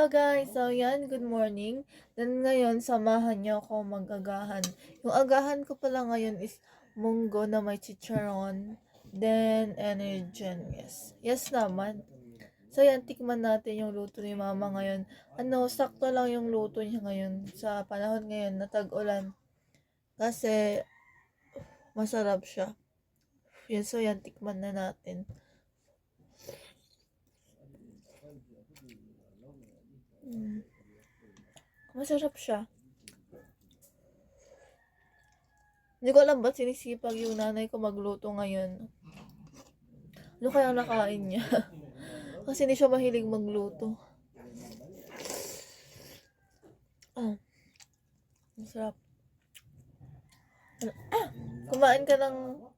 guys! So yan, good morning. Then ngayon, samahan niyo ako mag-agahan. Yung agahan ko pala ngayon is munggo na may chicharon. Then, energen. Yes naman. So yan, tikman natin yung luto ni mama ngayon. Sakto lang yung luto niya ngayon sa panahon ngayon na tag-ulan. Kasi, masarap siya. Yan, so yan, tikman na natin. Masarap siya. Hindi ko alam ba't sinisipag yung nanay ko magluto ngayon. Ano kaya nakain niya? Kasi hindi siya mahilig magluto. Masarap. Kumain ka ng